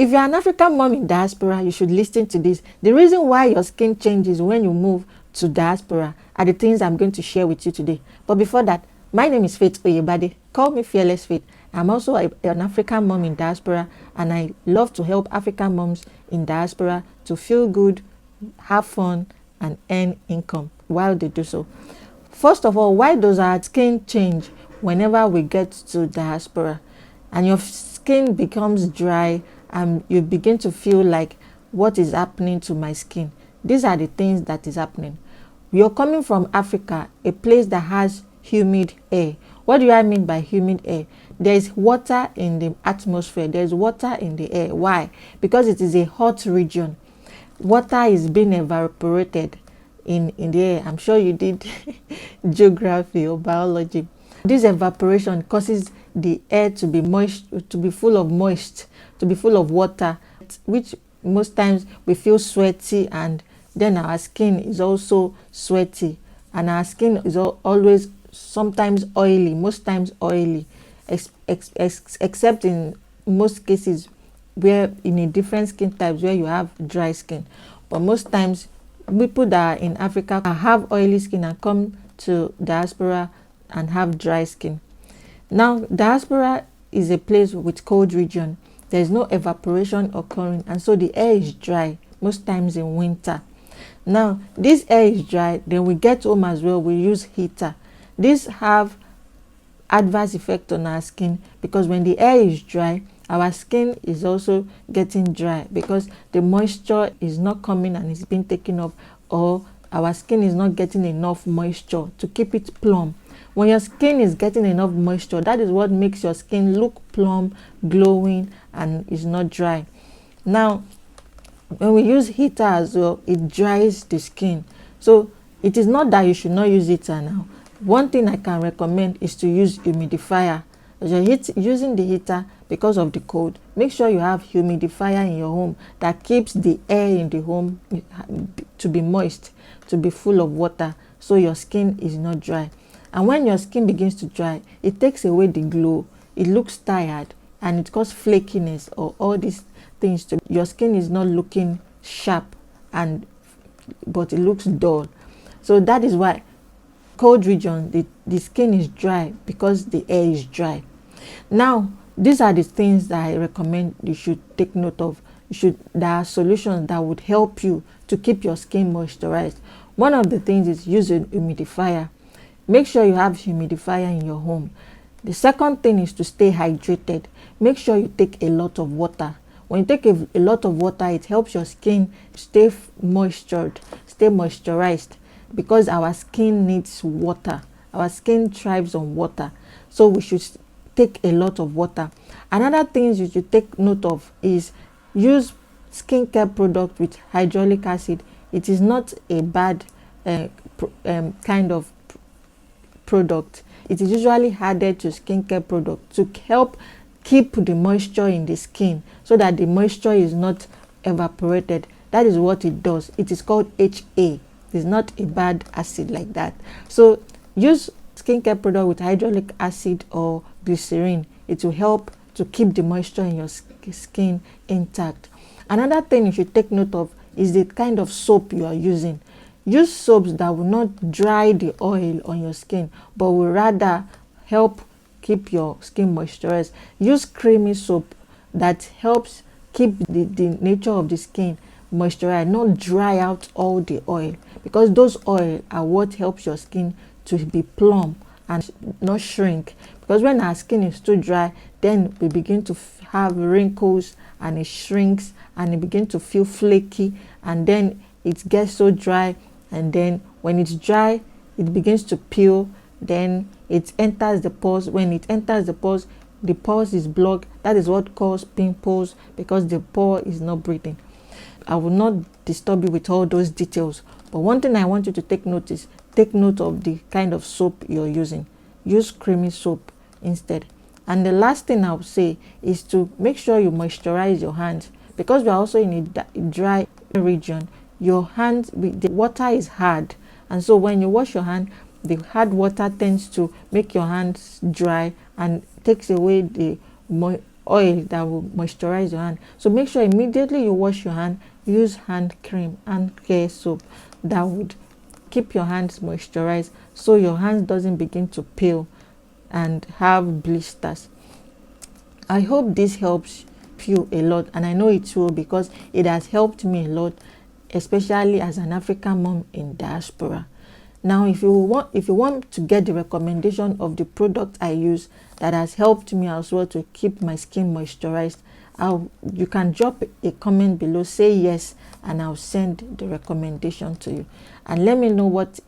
If you're an African mom in diaspora, you should listen to this. The reason why your skin changes when you move to diaspora are the things I'm going to share with you today. But before that, my name is Faith Oyebade. Call me Fearless Faith. I'm also an African mom in diaspora, and I love to help African moms in diaspora to feel good, have fun, and earn income while they do so. First of all, why does our skin change whenever we get to diaspora? And your skin becomes dry and you begin to feel like, what is happening to my skin? These are the things that is happening. You're coming from Africa, a place that has humid air. What do I mean by humid air? There is water in the atmosphere. There is water in the air. Why? Because it is a hot region. Water is being evaporated in the air. I'm sure you did geography or biology. This evaporation causes the air to be moist, to be full of water, which most times we feel sweaty, and then our skin is also sweaty, and our skin is always sometimes oily, most times oily, except in most cases where in a different skin types where you have dry skin. But most times people that are in Africa have oily skin and come to diaspora and have dry skin. Now, diaspora is a place with cold region. There is no evaporation occurring, and so the air is dry most times in winter. Now, this air is dry, then we get home as well, we use heater. These have adverse effect on our skin, because when the air is dry, our skin is also getting dry because the moisture is not coming and it's being taken off, or our skin is not getting enough moisture to keep it plump. When your skin is getting enough moisture, that is what makes your skin look plump, glowing, and is not dry. Now, when we use heater as well, it dries the skin. So it is not that you should not use heater now. One thing I can recommend is to use humidifier. As you're using the heater because of the cold, make sure you have humidifier in your home that keeps the air in the home to be moist, to be full of water, so your skin is not dry. And when your skin begins to dry, it takes away the glow, it looks tired, and it causes flakiness or all these things. Your skin is not looking sharp, but it looks dull. So that is why cold region, the skin is dry because the air is dry. Now, these are the things that I recommend you should take note of. There are solutions that would help you to keep your skin moisturized. One of the things is use a humidifier. Make sure you have humidifier in your home. The second thing is to stay hydrated. Make sure you take a lot of water. When you take a lot of water, it helps your skin stay moisturized, because our skin needs water. Our skin thrives on water. So we should take a lot of water. Another thing you should take note of is use skincare product with hyaluronic acid. It is not a bad kind of product. It is usually added to skincare product to help keep the moisture in the skin, so that the moisture is not evaporated. That is what it does. It is called HA. It's not a bad acid like that. So use skincare product with hyaluronic acid or glycerin. It will help to keep the moisture in your skin intact. Another thing you should take note of is the kind of soap you are using. Use soaps that will not dry the oil on your skin, but will rather help keep your skin moisturized. Use creamy soap that helps keep the nature of the skin moisturized, not dry out all the oil, because those oil are what helps your skin to be plump and not shrink. Because when our skin is too dry, then we begin to have wrinkles, and it shrinks, and it begins to feel flaky, and then it gets so dry, and then when it's dry, it begins to peel, then it enters the pores. When it enters the pores is blocked. That is what causes pimples, because the pore is not breathing. I will not disturb you with all those details, but one thing I want you to take note of the kind of soap you're using. Use creamy soap instead. And the last thing I would say is to make sure you moisturize your hands, because we are also in a dry region. Your hands, the water is hard, and so when you wash your hand, the hard water tends to make your hands dry and takes away the oil that will moisturize your hand. So make sure immediately you wash your hand, use hand cream and care soap that would keep your hands moisturized, so your hands doesn't begin to peel and have blisters. I hope this helps you a lot, and I know it will, because it has helped me a lot, especially as an African mom in diaspora. Now if you want to get the recommendation of the product I use that has helped me as well to keep my skin moisturized, you can drop a comment below, say yes, and I'll send the recommendation to you. And let me know what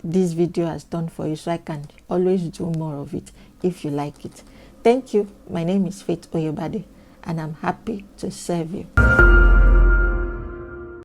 this video has done for you, so I can always do more of it if you like it. Thank you. My name is Faith Oyebade, and I'm happy to serve you.